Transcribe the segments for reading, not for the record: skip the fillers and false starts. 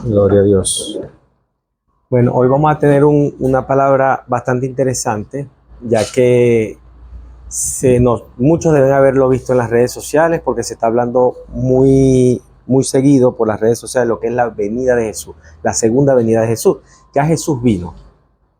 Gloria a Dios. Bueno, hoy vamos a tener una palabra bastante interesante, ya que muchos deben haberlo visto en las redes sociales, porque se está hablando muy seguido por las redes sociales lo que es la venida de Jesús, la segunda venida de Jesús. Ya Jesús vino.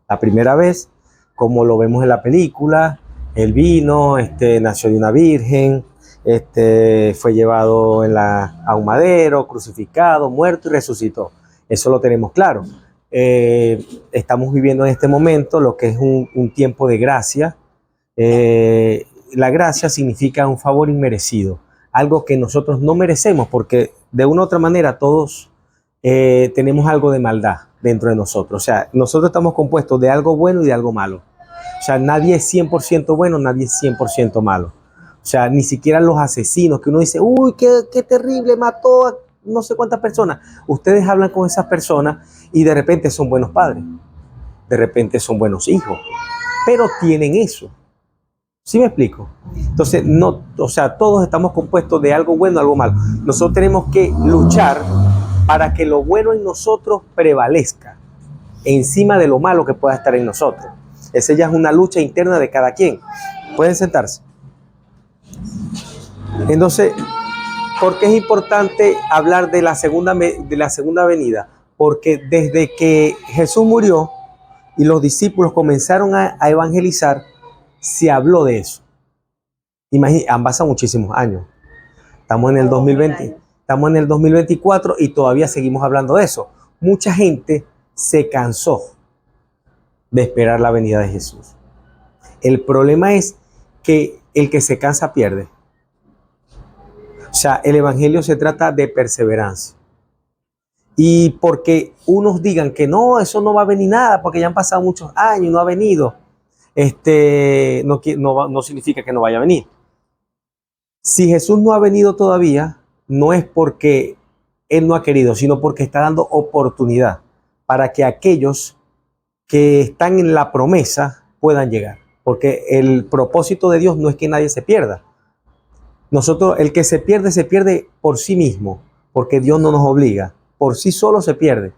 La primera vez, como lo vemos en la película, él vino, nació de una virgen, fue llevado a un madero, crucificado, muerto y resucitó. Eso lo tenemos claro. Estamos viviendo en este momento lo que es un tiempo de gracia. La gracia significa un favor inmerecido, algo que nosotros no merecemos, porque de una u otra manera todos tenemos algo de maldad dentro de nosotros. O sea, nosotros estamos compuestos de algo bueno y de algo malo. O sea, nadie es 100% bueno, nadie es 100% malo. O sea, ni siquiera los asesinos, que uno dice, uy, qué terrible, mató a no sé cuántas personas. Ustedes hablan con esas personas y de repente son buenos padres, de repente son buenos hijos, pero tienen eso. ¿Sí me explico? Entonces, no, o sea, todos estamos compuestos de algo bueno y algo malo. Nosotros tenemos que luchar para que lo bueno en nosotros prevalezca encima de lo malo que pueda estar en nosotros. Esa ya es una lucha interna de cada quien. Pueden sentarse. Entonces, ¿por qué es importante hablar de la segunda venida? Porque desde que Jesús murió y los discípulos comenzaron a evangelizar, se habló de eso. Han pasado muchísimos años. Estamos en el 2020, estamos en el 2024 y todavía seguimos hablando de eso. Mucha gente se cansó de esperar la venida de Jesús. El problema es que el que se cansa pierde. O sea, el evangelio se trata de perseverancia. Y porque unos digan que no, eso no va a venir nada, porque ya han pasado muchos años y no ha venido, no significa que no vaya a venir. Si Jesús no ha venido todavía, no es porque Él no ha querido, sino porque está dando oportunidad para que aquellos que están en la promesa puedan llegar. Porque el propósito de Dios no es que nadie se pierda. El que se pierde por sí mismo, porque Dios no nos obliga. Por sí solo se pierde.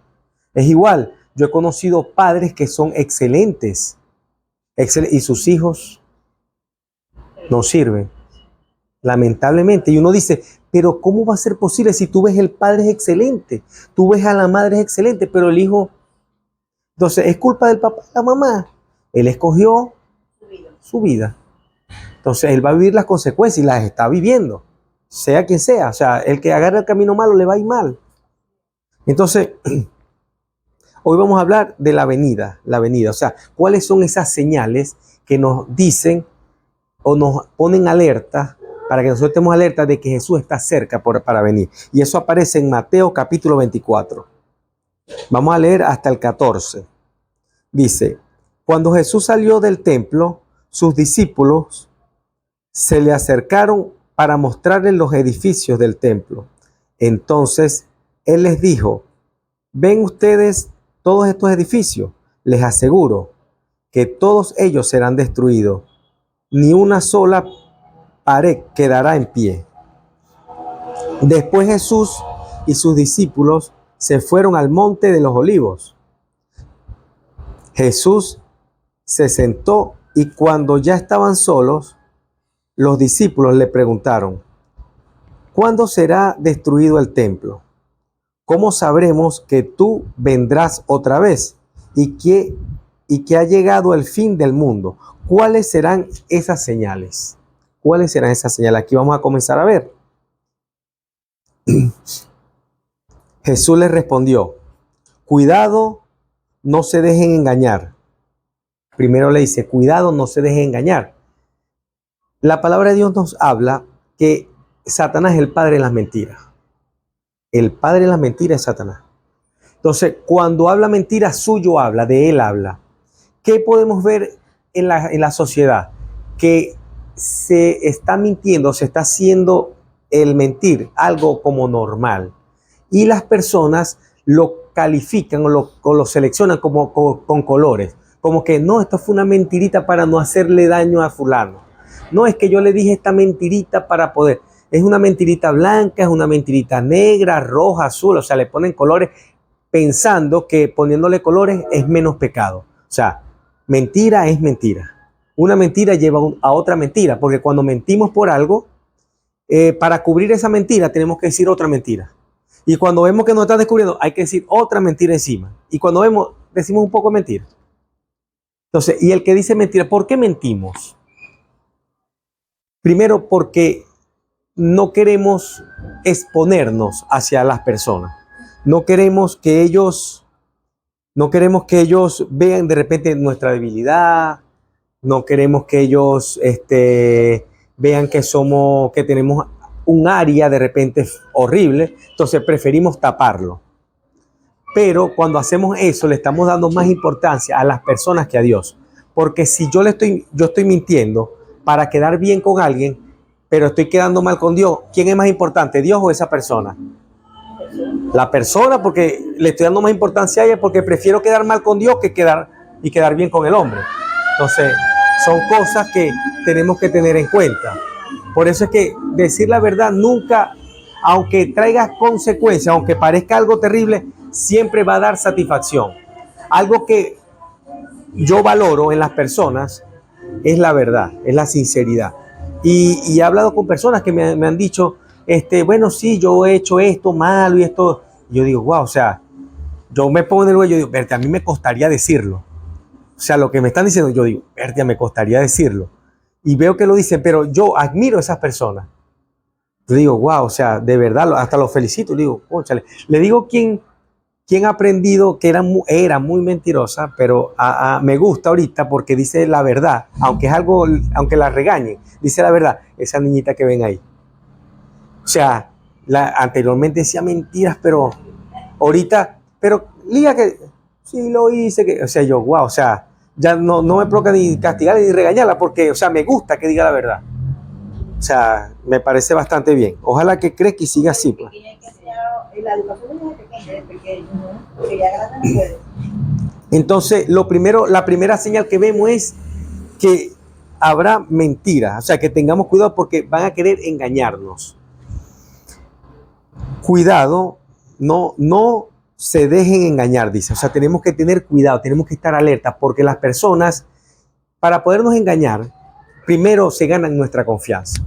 Es igual, yo he conocido padres que son excelentes, y sus hijos no sirven, lamentablemente. Y uno dice, pero ¿cómo va a ser posible si tú ves el padre es excelente, tú ves a la madre es excelente, pero el hijo? Entonces, ¿es culpa del papá y la mamá? Él escogió su vida. Entonces, él va a vivir las consecuencias y las está viviendo, sea quien sea. O sea, el que agarra el camino malo le va a ir mal. Entonces, hoy vamos a hablar de la venida. O sea, ¿cuáles son esas señales que nos dicen o nos ponen alerta para que nosotros estemos alerta de que Jesús está cerca para venir? Y eso aparece en Mateo capítulo 24. Vamos a leer hasta el 14. Dice, cuando Jesús salió del templo, sus discípulos se le acercaron para mostrarle los edificios del templo. Entonces, Él les dijo, ¿ven ustedes todos estos edificios? Les aseguro que todos ellos serán destruidos. Ni una sola pared quedará en pie. Después Jesús y sus discípulos se fueron al monte de los olivos. Jesús se sentó y cuando ya estaban solos, los discípulos le preguntaron, ¿cuándo será destruido el templo? ¿Cómo sabremos que tú vendrás otra vez y que ha llegado el fin del mundo? ¿Cuáles serán esas señales? ¿Cuáles serán esas señales? Aquí vamos a comenzar a ver. Jesús les respondió, cuidado, no se dejen engañar. Primero le dice, cuidado, no se dejen engañar. La palabra de Dios nos habla que Satanás es el padre de las mentiras. El padre de las mentiras es Satanás. Entonces, cuando habla mentiras, suyo habla, de él habla. ¿Qué podemos ver en la sociedad? Que se está mintiendo, se está haciendo el mentir algo como normal. Y las personas lo califican o lo seleccionan con colores. Como que no, esto fue una mentirita para no hacerle daño a fulano. No, es que yo le dije esta mentirita para poder. es una mentirita blanca, es una mentirita negra, roja, azul, o sea, le ponen colores pensando que poniéndole colores es menos pecado. O sea, mentira es mentira. Una mentira lleva a otra mentira, porque cuando mentimos por algo, para cubrir esa mentira tenemos que decir otra mentira. Y cuando vemos que nos está descubriendo, hay que decir otra mentira encima. Y cuando vemos, decimos un poco de mentira. Entonces, y el que dice mentira, ¿por qué mentimos? Primero, porque no queremos exponernos hacia las personas. No queremos que ellos vean de repente nuestra debilidad. No queremos que ellos vean que tenemos un área de repente horrible. Entonces preferimos taparlo. Pero cuando hacemos eso, le estamos dando más importancia a las personas que a Dios. Porque si yo estoy mintiendo para quedar bien con alguien, pero estoy quedando mal con Dios, ¿quién es más importante, Dios o esa persona? La persona, porque le estoy dando más importancia a ella, porque prefiero quedar mal con Dios que quedar bien con el hombre. Entonces, son cosas que tenemos que tener en cuenta. Por eso es que decir la verdad nunca, aunque traiga consecuencias, aunque parezca algo terrible, siempre va a dar satisfacción. Algo que yo valoro en las personas es la verdad, es la sinceridad. Y he hablado con personas que me han dicho, bueno, sí, yo he hecho esto malo y esto. Y yo digo, wow, o sea, yo me pongo en el lugar y yo digo, verte, a mí me costaría decirlo. O sea, lo que me están diciendo, yo digo, verte, me costaría decirlo. Y veo que lo dicen, pero yo admiro a esas personas. Yo digo, wow, o sea, de verdad, hasta los felicito. Le digo, cónchale. Le digo quién ha aprendido que era muy mentirosa, pero me gusta ahorita porque dice la verdad, aunque es algo, aunque la regañen, dice la verdad, esa niñita que ven ahí. O sea, anteriormente decía mentiras, pero ahorita, pero diga que sí lo hice, o sea, yo, wow, o sea, ya no me provoca ni castigarla ni regañarla, porque, o sea, me gusta que diga la verdad. O sea, me parece bastante bien. Ojalá que crezca y siga así, pues. Entonces, la primera señal que vemos es que habrá mentiras, o sea, que tengamos cuidado porque van a querer engañarnos. Cuidado, no se dejen engañar, dice. O sea, tenemos que tener cuidado, tenemos que estar alerta, porque las personas, para podernos engañar, primero se ganan nuestra confianza.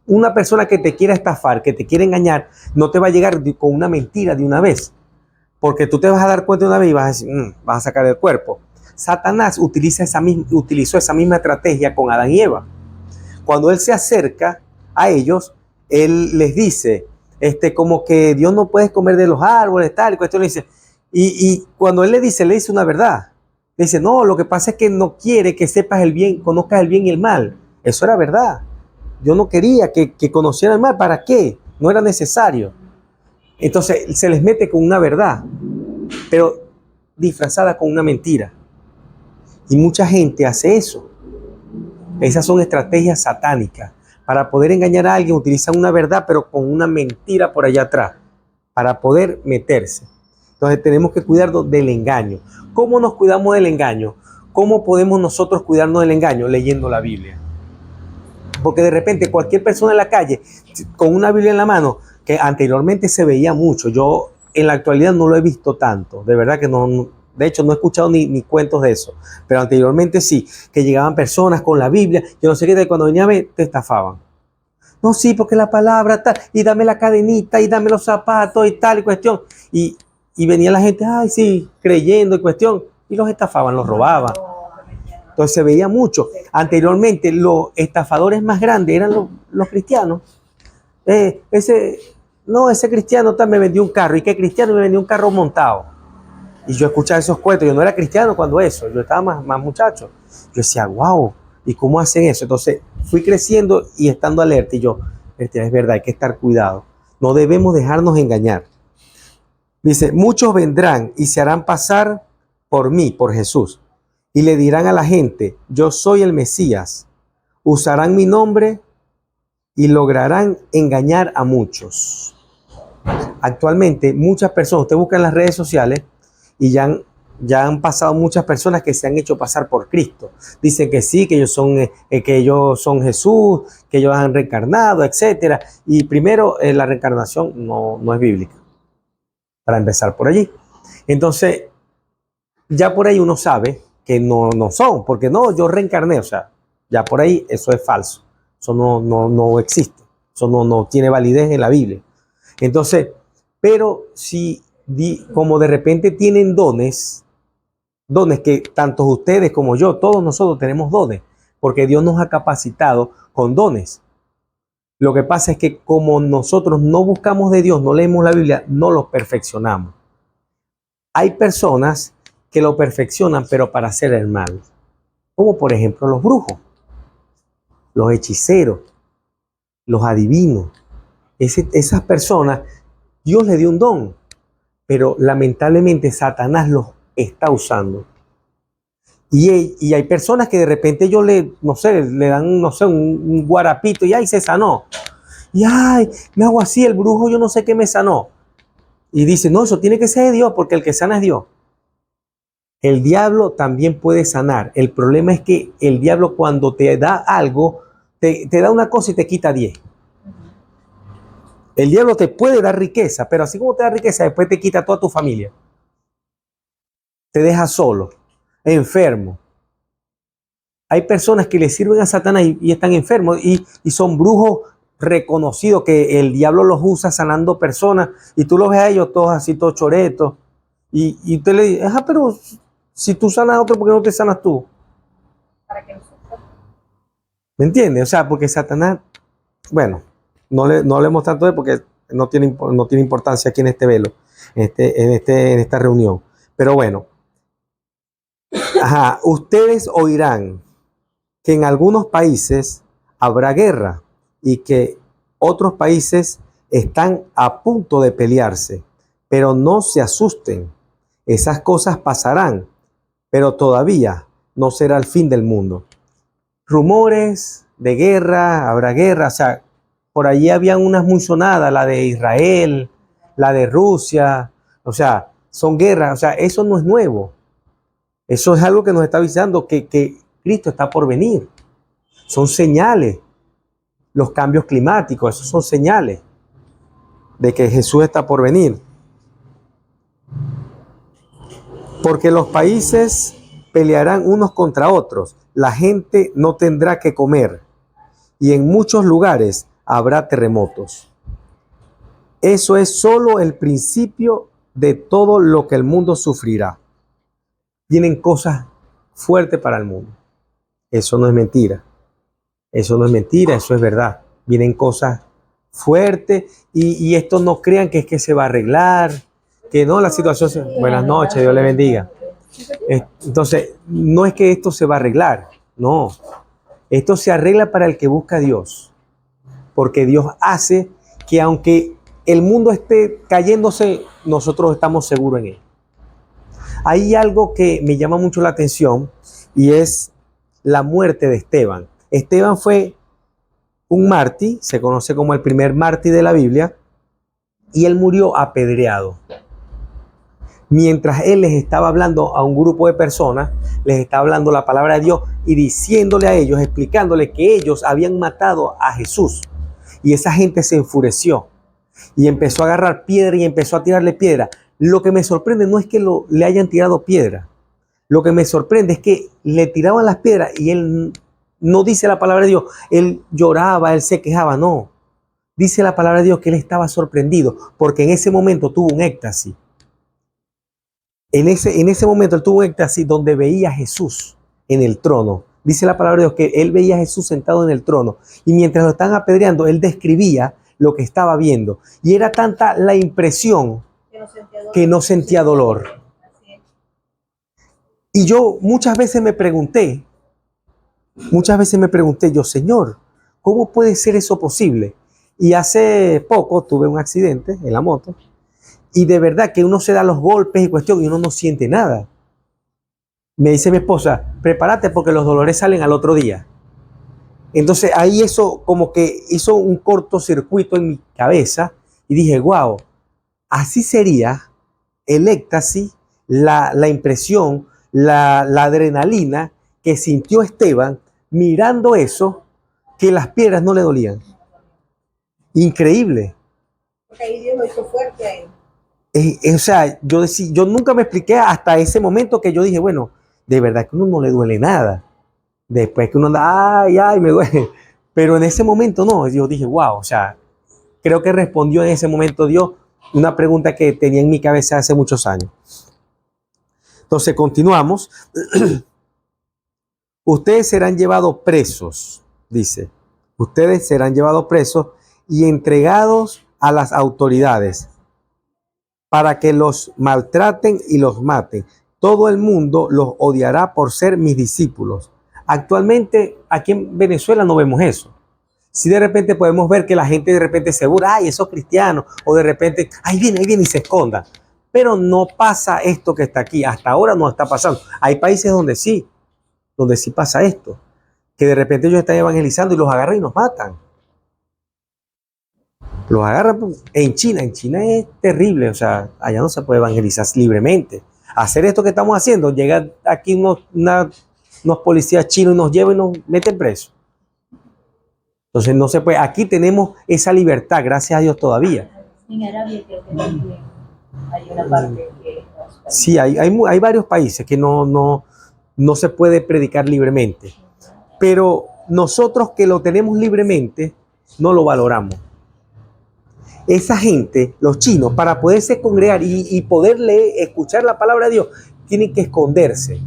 Una persona que te quiera estafar, que te quiera engañar, no te va a llegar con una mentira de una vez, porque tú te vas a dar cuenta de una vez y vas a decir, vas a sacar el cuerpo. Satanás utilizó esa misma estrategia con Adán y Eva. Cuando él se acerca a ellos, él les dice, como que Dios no puede comer de los árboles, tal, y cuestión le dice. Y cuando él le dice una verdad. Le dice, no, lo que pasa es que no quiere que sepas el bien, conozcas el bien y el mal. Eso era verdad. Yo no quería que conocieran el mal. ¿Para qué? No era necesario. Entonces se les mete con una verdad, pero disfrazada con una mentira. Y mucha gente hace eso. Esas son estrategias satánicas. Para poder engañar a alguien utilizan una verdad, pero con una mentira por allá atrás, para poder meterse. Entonces tenemos que cuidarnos del engaño. ¿Cómo nos cuidamos del engaño? ¿Cómo podemos nosotros cuidarnos del engaño? Leyendo la Biblia. Porque de repente cualquier persona en la calle con una Biblia en la mano, que anteriormente se veía mucho, yo en la actualidad no lo he visto tanto, de verdad que no, de hecho no he escuchado ni cuentos de eso, pero anteriormente sí, que llegaban personas con la Biblia, yo no sé qué, cuando venía a ver, te estafaban. No, sí, porque la palabra tal, y dame la cadenita, y dame los zapatos, y tal, y cuestión. Y venía la gente, ay, sí, creyendo, y cuestión, y los estafaban, los robaban. Entonces se veía mucho. Anteriormente los estafadores más grandes eran los cristianos. Ese cristiano me vendió un carro. ¿Y qué cristiano me vendió un carro montado? Y yo escuchaba esos cuentos. Yo no era cristiano cuando eso. Yo estaba más muchacho. Yo decía, wow, ¿y cómo hacen eso? Entonces fui creciendo y estando alerta. Y yo, es verdad, hay que estar cuidado. No debemos dejarnos engañar. Dice, muchos vendrán y se harán pasar por mí, por Jesús. Y le dirán a la gente, yo soy el Mesías. Usarán mi nombre y lograrán engañar a muchos. Actualmente muchas personas, usted busca en las redes sociales y ya Ya han pasado muchas personas que se han hecho pasar por Cristo. Dicen que sí, que ellos son Jesús, que ellos han reencarnado, etcétera. Y primero, la reencarnación no es bíblica, para empezar por allí. Entonces, ya por ahí uno sabe que no son, porque no, yo reencarné, o sea, ya por ahí eso es falso. Eso no existe. Eso no tiene validez en la Biblia. Entonces, pero si como de repente tienen dones que tanto ustedes como yo, todos nosotros tenemos dones, porque Dios nos ha capacitado con dones. Lo que pasa es que como nosotros no buscamos de Dios, no leemos la Biblia, no los perfeccionamos. Hay personas que lo perfeccionan, pero para hacer el mal. Como por ejemplo los brujos, los hechiceros, los adivinos. Esas personas, Dios le dio un don, pero lamentablemente Satanás los está usando. Y hay personas que de repente ellos le dan, no sé, un guarapito y ahí se sanó. Y ay, me hago así, el brujo yo no sé qué me sanó. Y dice, no, eso tiene que ser de Dios, porque el que sana es Dios. El diablo también puede sanar. El problema es que el diablo cuando te da algo, te da una cosa y te quita 10. El diablo te puede dar riqueza, pero así como te da riqueza, después te quita toda tu familia. Te deja solo, enfermo. Hay personas que le sirven a Satanás y están enfermos y son brujos reconocidos que el diablo los usa sanando personas y tú los ves a ellos todos así, todos choretos y usted le dice, pero si tú sanas a otro, ¿por qué no te sanas tú? Para que ¿me entiendes? O sea, porque Satanás, bueno, no hablemos tanto de él porque no tiene importancia aquí en este velo, en esta reunión. Pero bueno, ustedes oirán que en algunos países habrá guerra y que otros países están a punto de pelearse. Pero no se asusten, esas cosas pasarán, pero todavía no será el fin del mundo. Rumores de guerra, habrá guerra, o sea, por allí habían unas muy sonadas, la de Israel, la de Rusia, o sea, son guerras, o sea, eso no es nuevo. Eso es algo que nos está avisando que Cristo está por venir. Son señales. Los cambios climáticos, esos son señales de que Jesús está por venir. Porque los países pelearán unos contra otros. La gente no tendrá que comer. Y en muchos lugares habrá terremotos. Eso es solo el principio de todo lo que el mundo sufrirá. Vienen cosas fuertes para el mundo. Eso no es mentira. Eso no es mentira, eso es verdad. Vienen cosas fuertes y esto no crean que es que se va a arreglar, que no, la situación se... Buenas noches, Dios le bendiga. Entonces, no es que esto se va a arreglar, no. Esto se arregla para el que busca a Dios. Porque Dios hace que aunque el mundo esté cayéndose, nosotros estamos seguros en él. Hay algo que me llama mucho la atención y es la muerte de Esteban. Esteban fue un mártir, se conoce como el primer mártir de la Biblia, y él murió apedreado. Mientras él les estaba hablando a un grupo de personas, les estaba hablando la palabra de Dios y diciéndole a ellos, explicándole que ellos habían matado a Jesús. Y esa gente se enfureció y empezó a agarrar piedra y empezó a tirarle piedra. Lo que me sorprende no es que le hayan tirado piedra. Lo que me sorprende es que le tiraban las piedras y él no dice la palabra de Dios. Él lloraba, él se quejaba, no. Dice la palabra de Dios que él estaba sorprendido porque en ese momento tuvo un éxtasis. En ese momento él tuvo un éxtasis donde veía a Jesús en el trono. Dice la palabra de Dios que él veía a Jesús sentado en el trono. Y mientras lo estaban apedreando, él describía lo que estaba viendo. Y era tanta la impresión que no sentía dolor. Y yo muchas veces me pregunté, yo, Señor, ¿cómo puede ser eso posible? Y hace poco tuve un accidente en la moto y de verdad que uno se da los golpes y cuestión y uno no siente nada. Me dice mi esposa, prepárate porque los dolores salen al otro día. Entonces ahí eso como que hizo un cortocircuito en mi cabeza y dije, wow, así sería el éxtasis la impresión, la adrenalina que sintió Esteban mirando eso, que las piedras no le dolían. Increíble. Porque ahí Dios lo hizo fuerte a él. O sea, yo nunca me expliqué hasta ese momento que yo dije, bueno, de verdad que a uno no le duele nada. Después que uno anda, ay, me duele. Pero en ese momento no, yo dije, wow, o sea, creo que respondió en ese momento Dios una pregunta que tenía en mi cabeza hace muchos años. Entonces, continuamos. Ustedes serán llevados presos, dice. Ustedes serán llevados presos y entregados a las autoridades para que los maltraten y los maten. Todo el mundo los odiará por ser mis discípulos. Actualmente, aquí en Venezuela no vemos eso. Si de repente podemos ver que la gente de repente se burla, ay, esos cristianos, o de repente, ahí viene y se esconda. Pero no pasa esto que está aquí. Hasta ahora no está pasando. Hay países donde sí pasa esto. Que de repente ellos están evangelizando y los agarran y los matan. Los agarran en China. En China es terrible. O sea, allá no se puede evangelizar libremente. Hacer esto que estamos haciendo, llegan aquí unos policías chinos y nos llevan y nos meten presos. Entonces no se puede. Aquí tenemos esa libertad, gracias a Dios todavía. En Arabia creo que también hay una parte que... Sí, hay varios países que no se puede predicar libremente. Pero nosotros que lo tenemos libremente, no lo valoramos. Esa gente, los chinos, para poderse congregar y poder escuchar la palabra de Dios, tienen que esconderse.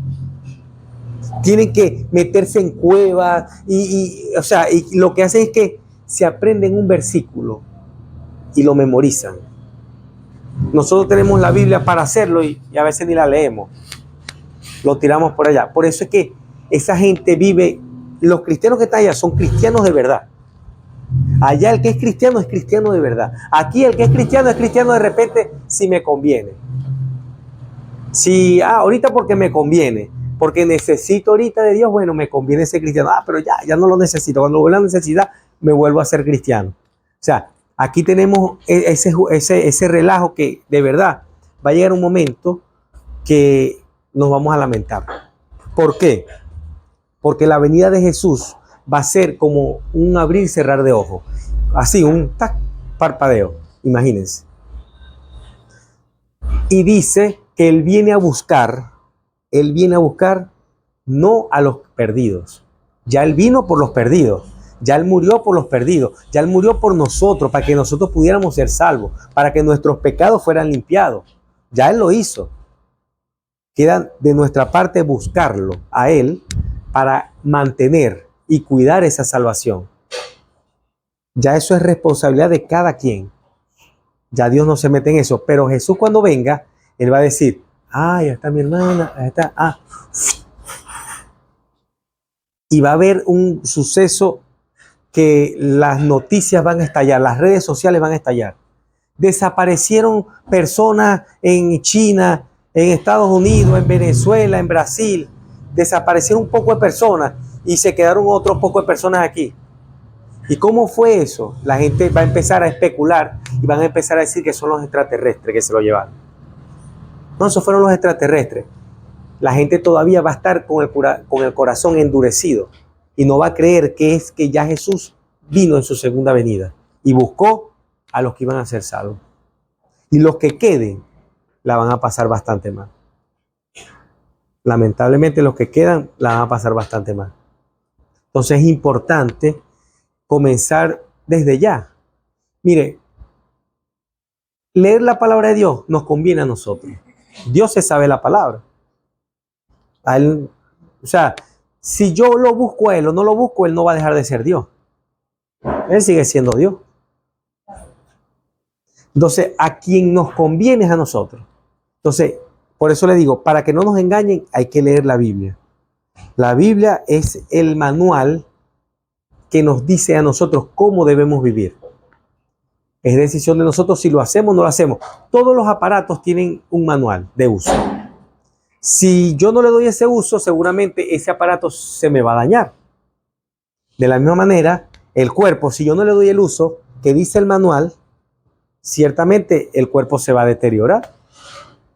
Tienen que meterse en cuevas y lo que hacen es que se aprenden un versículo y lo memorizan. Nosotros tenemos la Biblia para hacerlo y a veces ni la leemos. Lo tiramos por allá. Por eso es que esa gente vive, los cristianos que están allá son cristianos de verdad. Allá el que es cristiano de verdad. Aquí el que es cristiano de repente si me conviene. Si, ahorita porque me conviene. Porque necesito ahorita de Dios, bueno, me conviene ser cristiano. Pero ya no lo necesito. Cuando lo vuelva a necesitar, me vuelvo a ser cristiano. O sea, aquí tenemos ese relajo que de verdad va a llegar un momento que nos vamos a lamentar. ¿Por qué? Porque la venida de Jesús va a ser como un abrir y cerrar de ojos. Así, un parpadeo. Imagínense. Y dice que Él viene a buscar no a los perdidos. Ya Él vino por los perdidos. Ya Él murió por los perdidos. Ya Él murió por nosotros, para que nosotros pudiéramos ser salvos, para que nuestros pecados fueran limpiados. Ya Él lo hizo. Queda de nuestra parte buscarlo a Él para mantener y cuidar esa salvación. Ya eso es responsabilidad de cada quien. Ya Dios no se mete en eso. Pero Jesús cuando venga, Él va a decir, ya está mi hermana, ya está, Y va a haber un suceso que las noticias van a estallar, las redes sociales van a estallar. Desaparecieron personas en China, en Estados Unidos, en Venezuela, en Brasil. Desaparecieron un poco de personas y se quedaron otro poco de personas aquí. ¿Y cómo fue eso? La gente va a empezar a especular y van a empezar a decir que son los extraterrestres que se lo llevaron. No, esos fueron los extraterrestres. La gente todavía va a estar con el corazón endurecido y no va a creer que es que ya Jesús vino en su segunda venida y buscó a los que iban a ser salvos. Y los que queden la van a pasar bastante mal. Lamentablemente los que quedan la van a pasar bastante mal. Entonces es importante comenzar desde ya. Mire, leer la palabra de Dios nos conviene a nosotros. Dios se sabe la palabra. Si yo lo busco a Él o no lo busco, Él no va a dejar de ser Dios. Él sigue siendo Dios. Entonces, a quien nos conviene es a nosotros. Entonces, por eso le digo, para que no nos engañen, hay que leer la Biblia. La Biblia es el manual que nos dice a nosotros cómo debemos vivir. Es decisión de nosotros si lo hacemos o no lo hacemos. Todos los aparatos tienen un manual de uso. Si yo no le doy ese uso, seguramente ese aparato se me va a dañar. De la misma manera, el cuerpo, si yo no le doy el uso que dice el manual, ciertamente el cuerpo se va a deteriorar.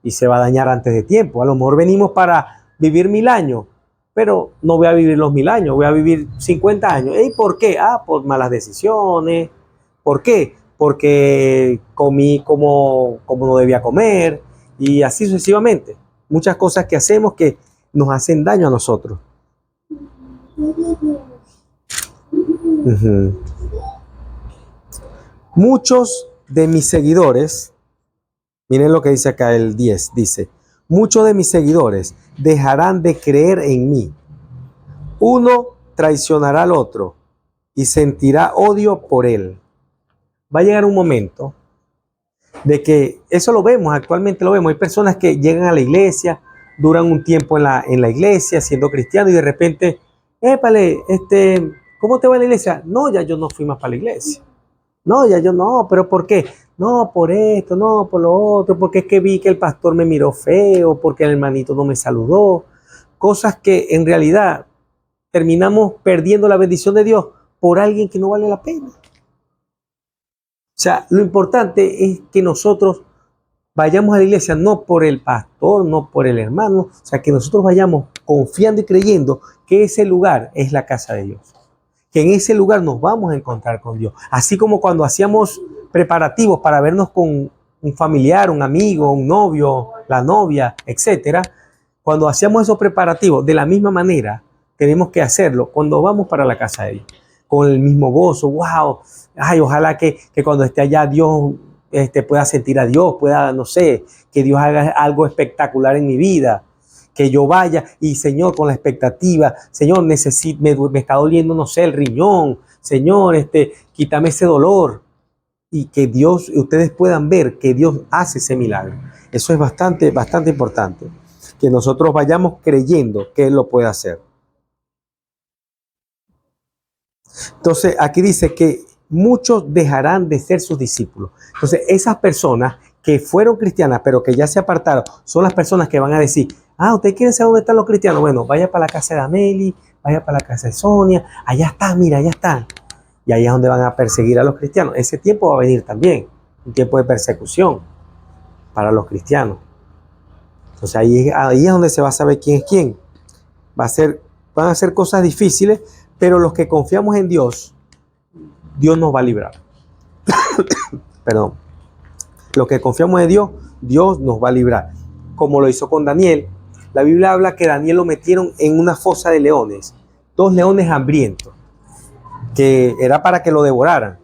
y se va a dañar antes de tiempo. A lo mejor venimos para vivir 1000 años, pero no voy a vivir los 1000 años, voy a vivir 50 años. ¿Y por qué? Por malas decisiones. ¿Por qué? Porque comí como no debía comer y así sucesivamente. Muchas cosas que hacemos que nos hacen daño a nosotros. Muchos de mis seguidores, miren lo que dice acá el 10, dice, muchos de mis seguidores dejarán de creer en mí. Uno traicionará al otro y sentirá odio por él. Va a llegar un momento de que, eso lo vemos, actualmente lo vemos, hay personas que llegan a la iglesia, duran un tiempo en la iglesia siendo cristianos y de repente, épale, ¿cómo te va en la iglesia? No, ya yo no fui más para la iglesia. No, ya yo no, pero ¿por qué? No, por esto, no, por lo otro, porque es que vi que el pastor me miró feo, porque el hermanito no me saludó. Cosas que en realidad terminamos perdiendo la bendición de Dios por alguien que no vale la pena. O sea, lo importante es que nosotros vayamos a la iglesia no por el pastor, no por el hermano, o sea, que nosotros vayamos confiando y creyendo que ese lugar es la casa de Dios. Que en ese lugar nos vamos a encontrar con Dios. Así como cuando hacíamos preparativos para vernos con un familiar, un amigo, un novio, la novia, etcétera. Cuando hacíamos esos preparativos, de la misma manera, tenemos que hacerlo cuando vamos para la casa de Dios. Con el mismo gozo, wow, ay, ojalá que cuando esté allá Dios pueda sentir a Dios, pueda, no sé, que Dios haga algo espectacular en mi vida. Que yo vaya y, Señor, con la expectativa, Señor, me está doliendo, no sé, el riñón, Señor, quítame ese dolor. Y que Dios, ustedes puedan ver que Dios hace ese milagro. Eso es bastante, bastante importante. Que nosotros vayamos creyendo que Él lo puede hacer. Entonces, aquí dice que muchos dejarán de ser sus discípulos. Entonces, esas personas que fueron cristianas, pero que ya se apartaron, son las personas que van a decir, ¿ustedes quieren saber dónde están los cristianos? Bueno, vaya para la casa de Ameli, vaya para la casa de Sonia, allá está, mira, allá están. Y ahí es donde van a perseguir a los cristianos. Ese tiempo va a venir también, un tiempo de persecución para los cristianos. Entonces ahí es donde se va a saber quién es quién. Van a ser cosas difíciles, pero los que confiamos en Dios, Dios nos va a librar. Perdón. Los que confiamos en Dios, Dios nos va a librar. Como lo hizo con Daniel. La Biblia habla que Daniel lo metieron en una fosa de leones. 2 leones hambrientos. Que era para que lo devoraran.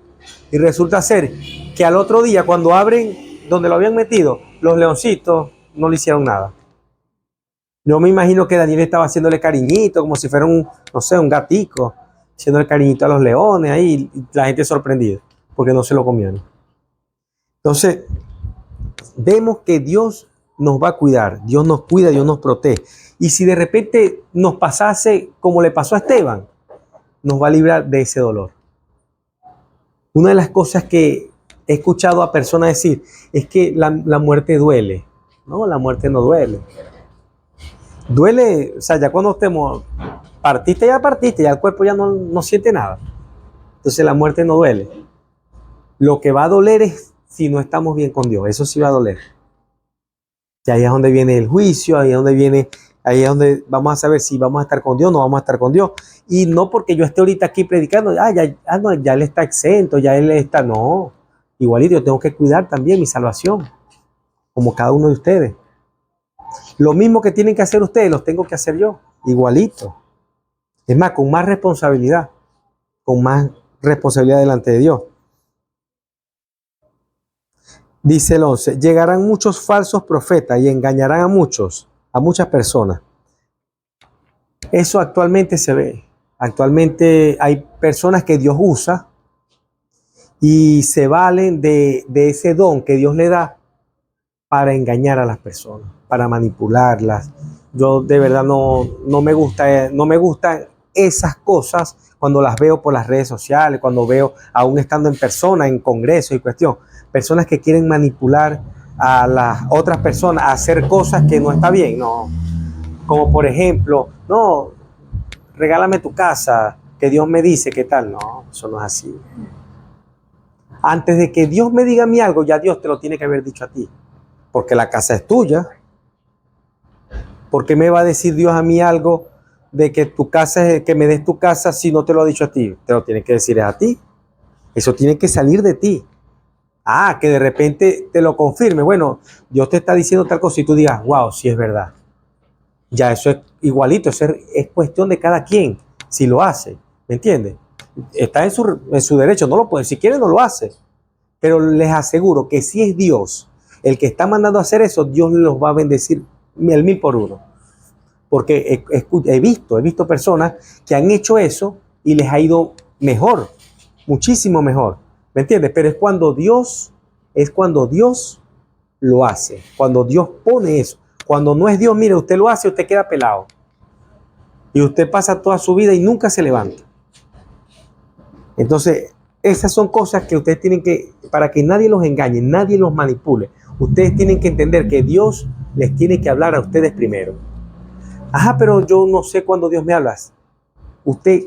Y resulta ser que al otro día, cuando abren donde lo habían metido, los leoncitos no le hicieron nada. Yo me imagino que Daniel estaba haciéndole cariñito, como si fuera un gatico, haciéndole cariñito a los leones ahí, y la gente sorprendida, porque no se lo comieron. Entonces, vemos que Dios nos va a cuidar, Dios nos cuida, Dios nos protege. Y si de repente nos pasase como le pasó a Esteban, nos va a librar de ese dolor. Una de las cosas que he escuchado a personas decir es que la muerte duele. No, la muerte no duele. Duele, o sea, ya cuando partiste, ya el cuerpo ya no siente nada. Entonces la muerte no duele. Lo que va a doler es si no estamos bien con Dios. Eso sí va a doler. Y ahí es donde viene el juicio, ahí es donde vamos a saber si vamos a estar con Dios o no vamos a estar con Dios. Y no porque yo esté ahorita aquí predicando, ya Él está exento, ya Él está, no. Igualito, yo tengo que cuidar también mi salvación, como cada uno de ustedes. Lo mismo que tienen que hacer ustedes, los tengo que hacer yo, igualito. Es más, con más responsabilidad delante de Dios. Dice el 11, llegarán muchos falsos profetas y engañarán a muchas personas. Eso actualmente se ve. Actualmente hay personas que Dios usa y se valen de ese don que Dios le da para engañar a las personas, para manipularlas. Yo de verdad no me gustan esas cosas cuando las veo por las redes sociales, cuando veo, aún estando en persona, en congresos y cuestión, personas que quieren manipular a las otras personas a hacer cosas que no está bien, no. Como por ejemplo, no, regálame tu casa, que Dios me dice qué tal. No, eso no es así. Antes de que Dios me diga a mí algo, ya Dios te lo tiene que haber dicho a ti. porque la casa es tuya. ¿Por qué me va a decir Dios a mí algo de que tu casa es, que me des tu casa si no te lo ha dicho a ti? Te lo tiene que decir a ti. Eso tiene que salir de ti. Ah, que de repente te lo confirme. Bueno, Dios te está diciendo tal cosa y tú digas, wow, sí es verdad. Ya eso es igualito, eso es cuestión de cada quien, si lo hace, ¿me entiendes? Está en su derecho, no lo puede, si quiere no lo hace. Pero les aseguro que si es Dios el que está mandando a hacer eso, Dios los va a bendecir el 1000 por 1. Porque he visto personas que han hecho eso y les ha ido mejor, muchísimo mejor. ¿Me entiendes? Pero es cuando Dios lo hace, cuando Dios pone eso. Cuando no es Dios, mire, usted lo hace, usted queda pelado. Y usted pasa toda su vida y nunca se levanta. Entonces, esas son cosas que ustedes tienen que, para que nadie los engañe, nadie los manipule. Ustedes tienen que entender que Dios les tiene que hablar a ustedes primero. Ajá, pero yo no sé cuándo Dios me habla.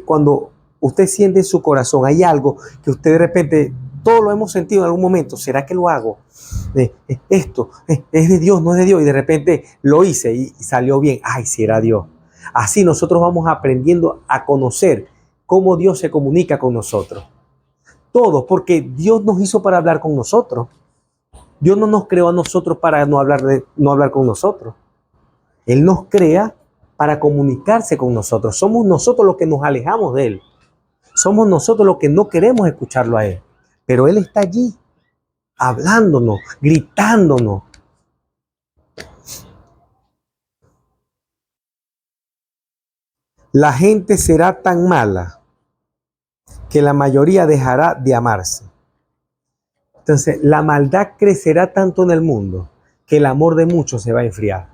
Cuando usted siente en su corazón, hay algo que usted de repente, todos lo hemos sentido en algún momento, ¿será que lo hago? Esto es de Dios, no es de Dios. Y de repente lo hice y salió bien. Ay, si era Dios. Así nosotros vamos aprendiendo a conocer cómo Dios se comunica con nosotros. Todos, porque Dios nos hizo para hablar con nosotros. Dios no nos creó a nosotros para no hablar con nosotros. Él nos crea para comunicarse con nosotros. Somos nosotros los que nos alejamos de Él. Somos nosotros los que no queremos escucharlo a Él. Pero Él está allí, hablándonos, gritándonos. La gente será tan mala que la mayoría dejará de amarse. Entonces, la maldad crecerá tanto en el mundo que el amor de muchos se va a enfriar.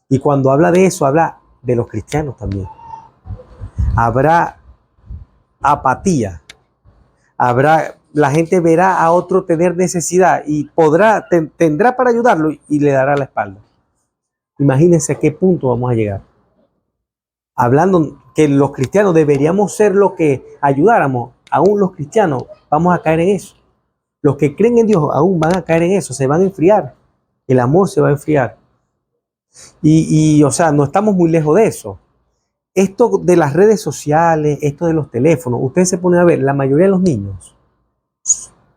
Y cuando habla de eso, habla de los cristianos también. Habrá apatía. La gente verá a otro tener necesidad y tendrá para ayudarlo y le dará la espalda. Imagínense a qué punto vamos a llegar. Hablando que los cristianos deberíamos ser los que ayudáramos, aún los cristianos vamos a caer en eso. Los que creen en Dios aún van a caer en eso, se van a enfriar. El amor se va a enfriar. O sea, no estamos muy lejos de eso. Esto de las redes sociales, esto de los teléfonos, ustedes se ponen a ver, la mayoría de los niños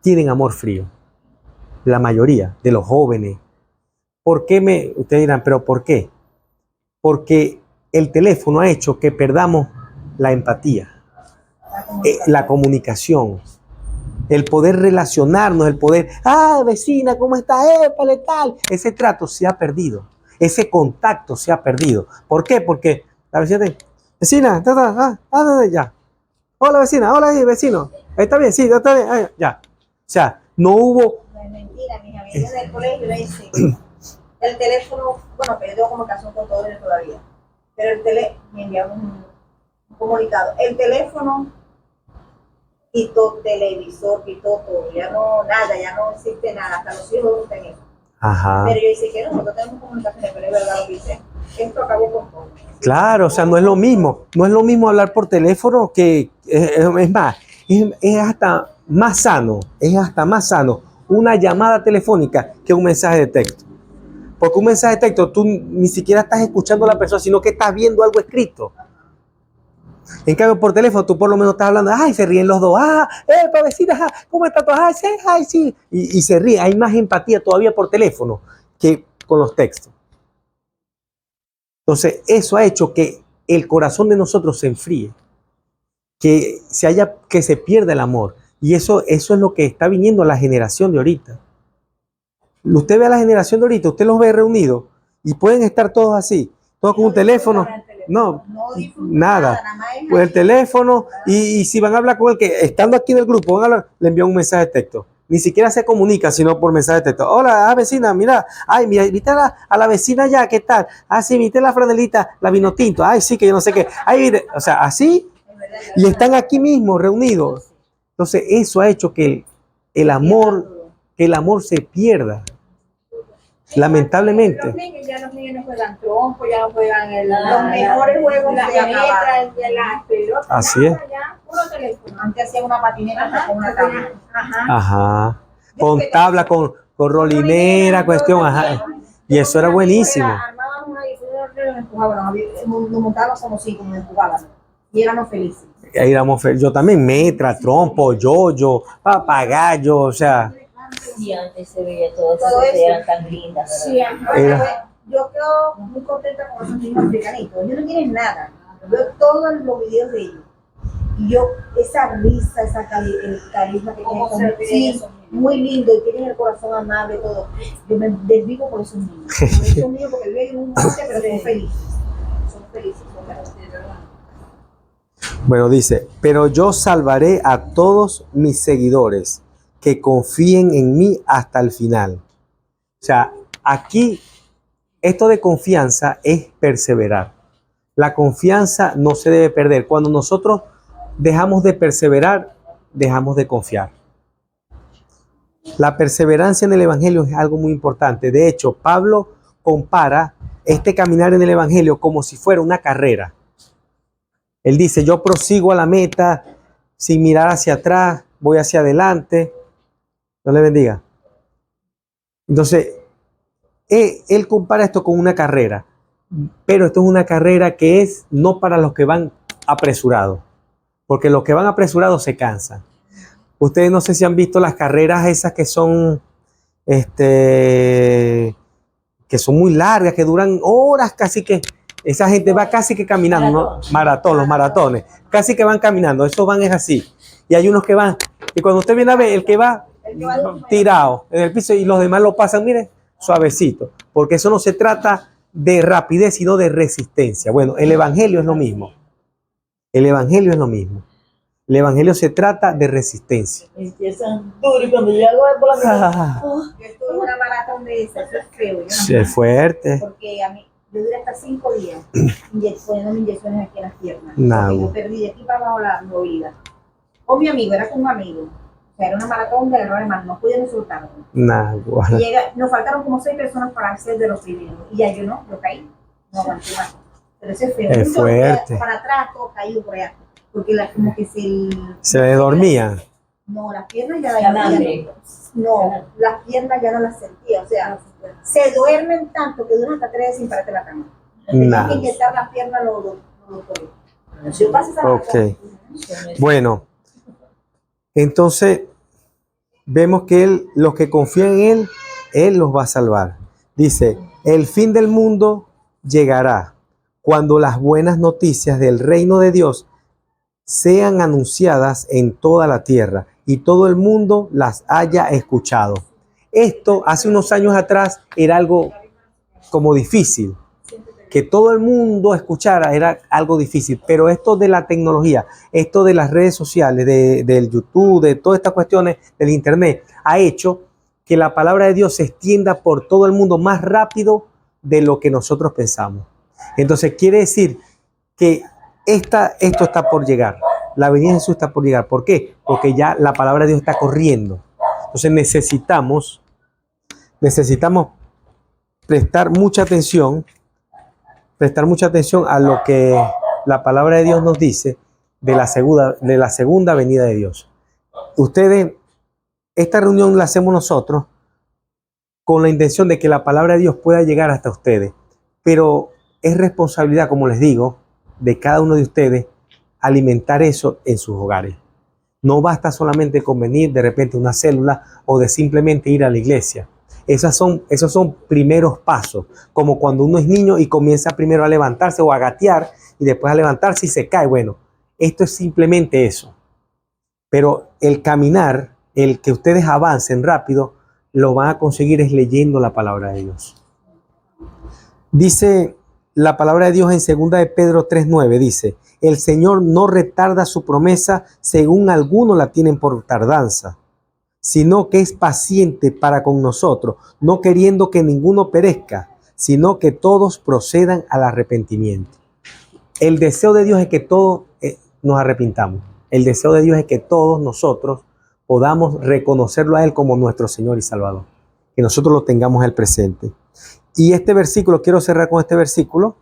tienen amor frío. La mayoría de los jóvenes. Ustedes dirán, pero ¿por qué? Porque el teléfono ha hecho que perdamos la empatía, la comunicación, el poder relacionarnos, el poder, vecina, ¿cómo estás? Épale, tal. Ese trato se ha perdido, ese contacto se ha perdido. ¿Por qué? Porque la vecina, ya. Hola vecina, hola vecino. ¿Está bien? Sí, está bien, ya. O sea, no hubo... No es mentira, mis amigas del colegio le dicen, el teléfono, bueno, que yo tengo comunicación con todos ellos todavía, pero me enviaron un comunicado, el teléfono quitó televisor, quitó todo, ya no existe nada, hasta los hijos usan eso. Ajá. Pero yo dice que nosotros tenemos comunicaciones, pero es verdad lo que dice, esto acabó con todo. Claro, o sea, no es lo mismo hablar por teléfono que, es más, es hasta más sano una llamada telefónica que un mensaje de texto. Porque un mensaje de texto tú ni siquiera estás escuchando a la persona, sino que estás viendo algo escrito. En cambio, por teléfono tú por lo menos estás hablando, se ríen los dos, vecina, ¿cómo estás? Sí. Y se ríe, hay más empatía todavía por teléfono que con los textos. Entonces, eso ha hecho que el corazón de nosotros se enfríe, que se pierda el amor. Y eso es lo que está viniendo a la generación de ahorita. Usted ve a la generación de ahorita, usted los ve reunidos y pueden estar todos así, todos con un teléfono. No, nada. Pues el teléfono y si van a hablar con el que, estando aquí en el grupo, le envían un mensaje de texto. Ni siquiera se comunica, sino por mensaje de texto. Hola, vecina, mira, viste a la vecina ya, ¿qué tal? Sí, viste la franelita, la vino tinto. Sí, que yo no sé qué. Viste, o sea, así, y están aquí mismo reunidos. Entonces, eso ha hecho que el amor se pierda. Lamentablemente. Los niños no juegan trompo, ya no juegan los mejores juegos de letras, de las pelotas. Así es. Ya, puro teléfono. Antes hacía una patineta con una tabla. Ajá. Con tabla, con rolinera, cuestión, ajá. Y eso era buenísimo. Armábamos una difusión, nos empujaban, nos montábamos como cinco, nos empujaban. Y éramos felices. Ahí éramos yo también, metra, trompo, yoyo, papagayo, o sea. Sí, antes se veía todo eso, eran tan lindas. Sí, yo quedo muy contenta con esos niños africanitos. Ellos no tienen nada. Veo todos los videos de ellos. Y yo, esa risa, el carisma que tienen, sí, muy lindo, y tienen el corazón amable, todo. Yo me desvivo por esos niños. Por esos niños, porque viven en un monte, pero son felices. Son felices, son felices. Bueno, dice, pero yo salvaré a todos mis seguidores que confíen en mí hasta el final. O sea, aquí, esto de confianza es perseverar. La confianza no se debe perder. Cuando nosotros dejamos de perseverar, dejamos de confiar. La perseverancia en el Evangelio es algo muy importante. De hecho, Pablo compara este caminar en el Evangelio como si fuera una carrera. Él dice, yo prosigo a la meta sin mirar hacia atrás, voy hacia adelante. Dios le bendiga. Entonces, él compara esto con una carrera, pero esto es una carrera que es no para los que van apresurados, porque los que van apresurados se cansan. Ustedes no sé si han visto las carreras esas que son, que son muy largas, que duran horas, casi que esa gente va casi que caminando, ¿no? Maratón, los maratones, casi que van caminando, esos van es así. Y hay unos que van, y cuando usted viene a ver, el que va tirado en el piso y los demás lo pasan, mire, suavecito, porque eso no se trata de rapidez, sino de resistencia. Bueno, el Evangelio es lo mismo. El Evangelio es lo mismo. El Evangelio se trata de resistencia. Empiezan duro y cuando llego por la mitad. Yo estuve en una maratón de esas, eso es feo. Yo no Sí, es fuerte. Porque a mí, yo duré hasta 5 días poniéndome inyecciones aquí en las piernas. Nah, Porque yo perdí de aquí para abajo la movilidad. Con mi amigo, era con un amigo. O sea, era una maratón de errores más, no podíamos soltarlo. Nah, bueno. Nos faltaron como 6 personas para ser de los primeros. Y ya yo no, yo caí. No aguanté más. Pero eso es feo. Es fuerte. Para atrás, todo caído por allá. Porque como que Se le dormía. No, las piernas ya no, las piernas ya no las sentía. O sea, se duermen tanto que duran hasta 3 días sin pararte de la cama. Tenía que inyectar las piernas los doctores. Yo pasé esa Ok. Bueno, entonces vemos que los que confían en él los va a salvar. Dice, el fin del mundo llegará cuando las buenas noticias del reino de Dios sean anunciadas en toda la tierra y todo el mundo las haya escuchado. Esto hace unos años atrás era algo como difícil. Que todo el mundo escuchara era algo difícil, pero esto de la tecnología, esto de las redes sociales, del YouTube, de todas estas cuestiones del internet, ha hecho que la palabra de Dios se extienda por todo el mundo más rápido de lo que nosotros pensamos. Entonces quiere decir que esto está por llegar. La venida de Jesús está por llegar. ¿Por qué? Porque ya la palabra de Dios está corriendo. Entonces necesitamos prestar mucha atención a lo que la palabra de Dios nos dice de la segunda venida de Dios. Ustedes, esta reunión la hacemos nosotros con la intención de que la palabra de Dios pueda llegar hasta ustedes, pero es responsabilidad, como les digo, de cada uno de ustedes alimentar eso en sus hogares. No basta solamente con venir de repente a una célula o de simplemente ir a la iglesia. Esos son primeros pasos, como cuando uno es niño y comienza primero a levantarse o a gatear y después a levantarse y se cae. Bueno, esto es simplemente eso. Pero el caminar, el que ustedes avancen rápido, lo van a conseguir es leyendo la palabra de Dios. Dice la palabra de Dios en 2 de Pedro 3:9, dice, el Señor no retarda su promesa según algunos la tienen por tardanza, sino que es paciente para con nosotros, no queriendo que ninguno perezca, sino que todos procedan al arrepentimiento. El deseo de Dios es que todos nos arrepintamos. El deseo de Dios es que todos nosotros podamos reconocerlo a Él como nuestro Señor y Salvador. Que nosotros lo tengamos al presente. Y este versículo, quiero cerrar con este versículo,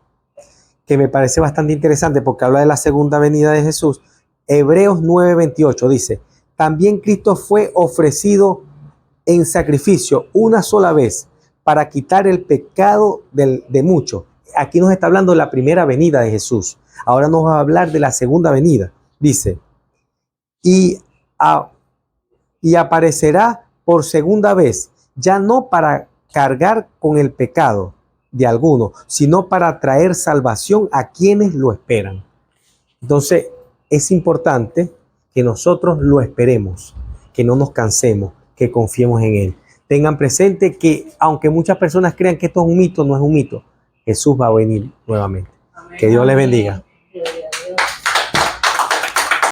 que me parece bastante interesante porque habla de la segunda venida de Jesús. Hebreos 9:28 dice, también Cristo fue ofrecido en sacrificio una sola vez para quitar el pecado de muchos. Aquí nos está hablando de la primera venida de Jesús. Ahora nos va a hablar de la segunda venida. Dice, y aparecerá por segunda vez, ya no para cargar con el pecado de alguno, sino para traer salvación a quienes lo esperan. Entonces, es importante que nosotros lo esperemos, que no nos cansemos, que confiemos en Él. Tengan presente que, aunque muchas personas crean que esto es un mito, no es un mito. Jesús va a venir nuevamente. Que Dios les bendiga.